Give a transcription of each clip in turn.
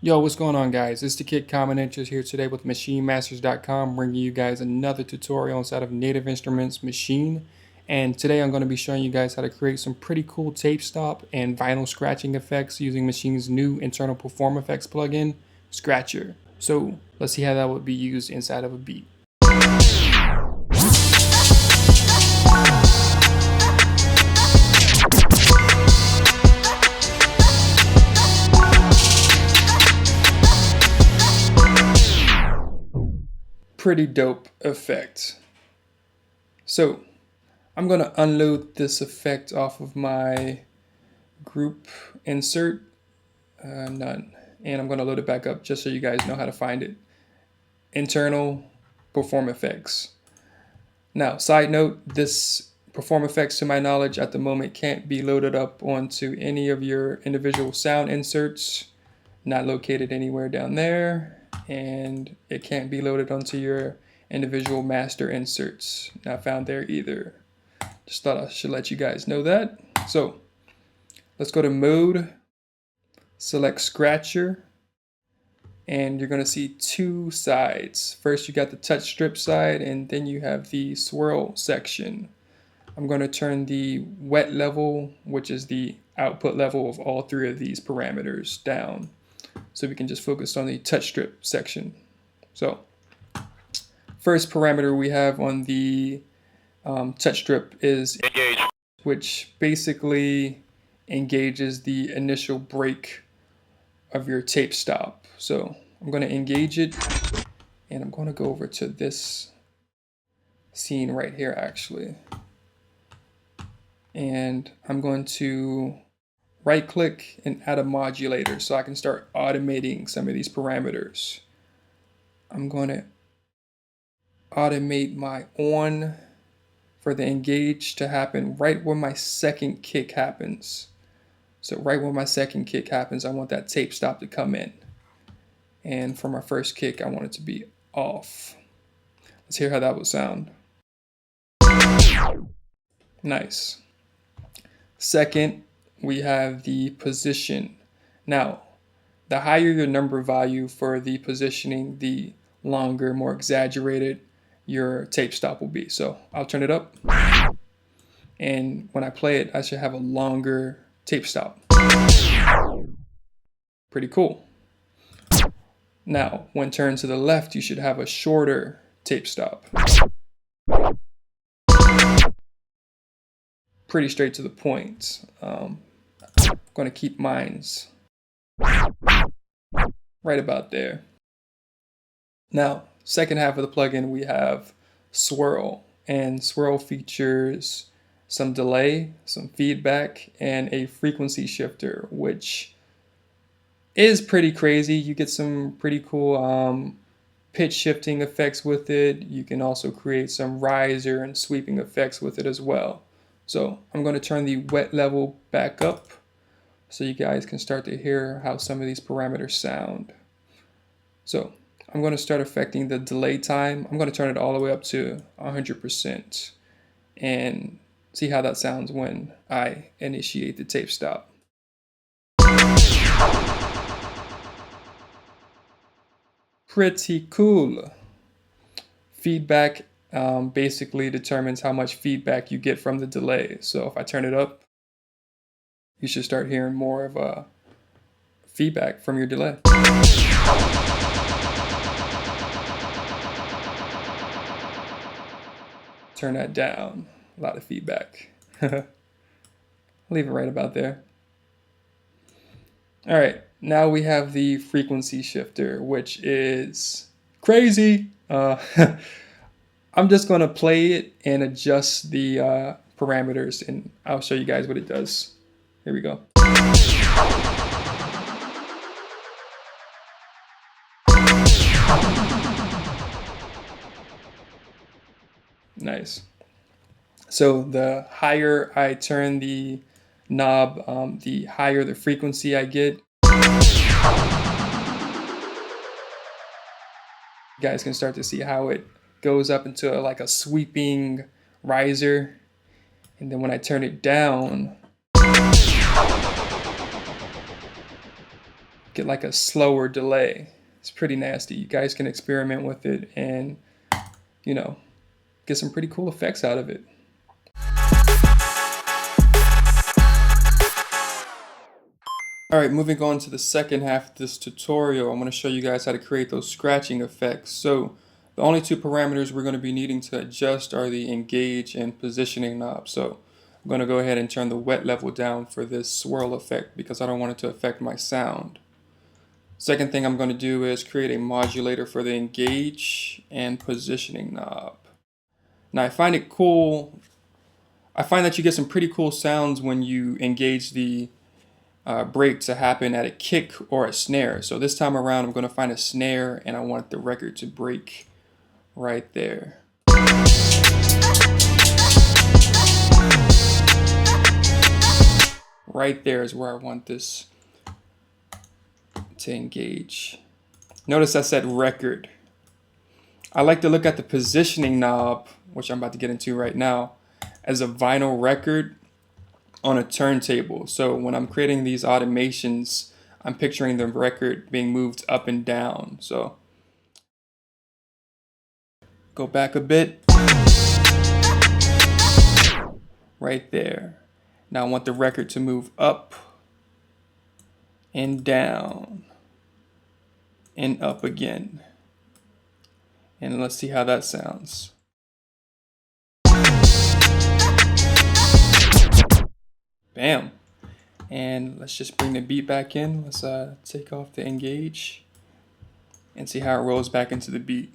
Yo, what's going on, guys? It's the kid CommonInterest here today with MachineMasters.com, bringing you guys another tutorial inside of Native Instruments Maschine. And today I'm going to be showing you guys how to create some pretty cool tape stop and vinyl scratching effects using Machine's new internal Perform Effects plugin, Scratcher. So let's see how that would be used inside of a beat. Pretty dope effect. So I'm going to unload this effect off of my group insert, none, and I'm going to load it back up just so you guys know how to find it. Internal Perform Effects. Now, side note, this Perform Effects to my knowledge at the moment can't be loaded up onto any of your individual sound inserts, not located anywhere down there. And it can't be loaded onto your individual master inserts. Not found there either. Just thought I should let you guys know that. So let's go to Mode, select Scratcher, and you're going to see two sides. First you got the touch strip side, and then you have the swirl section. I'm going to turn the wet level, which is the output level of all three of these parameters, down, so we can just focus on the touch strip section. So first parameter we have on the touch strip is engage, which basically engages the initial break of your tape stop. So I'm going to engage it, and I'm going to go over to this scene right here actually, and I'm going to right click and add a modulator so I can start automating some of these parameters. I'm going to automate my on for the engage to happen right when my second kick happens. So right when my second kick happens, I want that tape stop to come in. And for my first kick, I want it to be off. Let's hear how that would sound. Nice. Second, we have the position. Now, the higher your number value for the positioning, the longer, more exaggerated your tape stop will be. So I'll turn it up, and when I play it, I should have a longer tape stop. Pretty cool. Now, when turned to the left, you should have a shorter tape stop. Pretty straight to the point. I'm going to keep mines right about there. Now, second half of the plugin, we have Swirl, and Swirl features some delay, some feedback, and a frequency shifter, which is pretty crazy. You get some pretty cool pitch shifting effects with it. You can also create some riser and sweeping effects with it as well. So I'm going to turn the wet level back up so you guys can start to hear how some of these parameters sound. So I'm going to start affecting the delay time. I'm going to turn it all the way up to 100% and see how that sounds when I initiate the tape stop. Pretty cool. Feedback basically determines how much feedback you get from the delay. So if I turn it up, you should start hearing more of a feedback from your delay. Turn that down. A lot of feedback. Leave it right about there. All right, now we have the frequency shifter, which is crazy. I'm just going to play it and adjust the parameters, and I'll show you guys what it does. Here we go. Nice. So the higher I turn the knob, the higher the frequency I get. You guys can start to see how it goes up into like a sweeping riser, and then when I turn it down, get like a slower delay. It's pretty nasty. You guys can experiment with it and, you know, get some pretty cool effects out of it. Alright, moving on to the second half of this tutorial, I'm going to show you guys how to create those scratching effects. So the only two parameters we're going to be needing to adjust are the engage and positioning knob. So I'm going to go ahead and turn the wet level down for this swirl effect because I don't want it to affect my sound. Second thing I'm going to do is create a modulator for the engage and positioning knob. Now I find it cool, I find that you get some pretty cool sounds when you engage the break to happen at a kick or a snare. So this time around I'm going to find a snare and I want the record to break right there. Right there is where I want this to engage. Notice I said record. I like to look at the positioning knob, which I'm about to get into right now, as a vinyl record on a turntable. So when I'm creating these automations, I'm picturing the record being moved up and down. So go back a bit. Right there. Now I want the record to move up and down and up again. And let's see how that sounds. Bam. And let's just bring the beat back in. Let's take off the engage and see how it rolls back into the beat.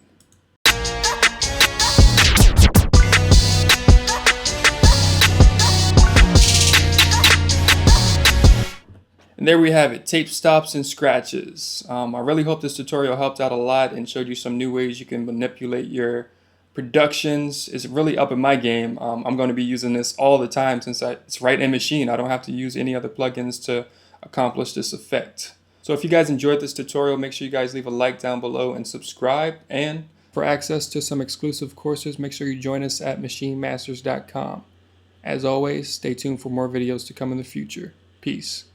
And there we have it, tape stops and scratches. I really hope this tutorial helped out a lot and showed you some new ways you can manipulate your productions. It's really up in my game. I'm going to be using this all the time since it's right in Maschine. I don't have to use any other plugins to accomplish this effect. So if you guys enjoyed this tutorial, make sure you guys leave a like down below and subscribe. And for access to some exclusive courses, make sure you join us at MachineMasters.com. As always, stay tuned for more videos to come in the future. Peace.